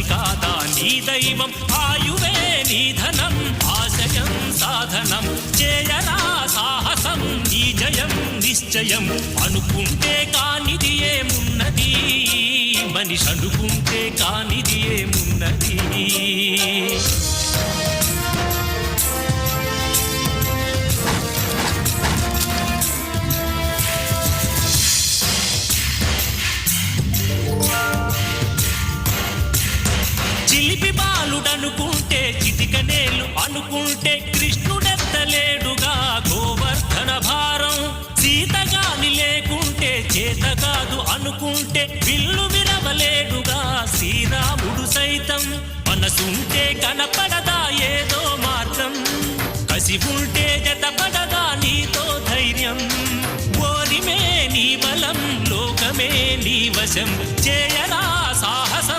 పని కాదా నీ దైవం ఆయువే నీ ధనం ఆశయం సాధనం చేయరా సాహసం నీ జయం నిశ్చయం అనుకుంటే కానిది ఏమున్నది మనిషి అనుకుంటే కానిది ఏమున్నది చిలిపి బాలుడనుకుంటే చిటికనేలు అనుకుంటే కృష్ణుడెత్తలేడుగా గోవర్ధన భారం సీతగాని లేకుంటే చేత కాదు అనుకుంటే విల్లు విరవలేడుగా శ్రీరాముడు సైతం మనసుంటే కనపడదా ఏదో మార్గం కసి ఉంటే జతపడదా నీతో ధైర్యం ఓరిమే నీ బలం లోకమే నీ వశం చేయరా సాహసం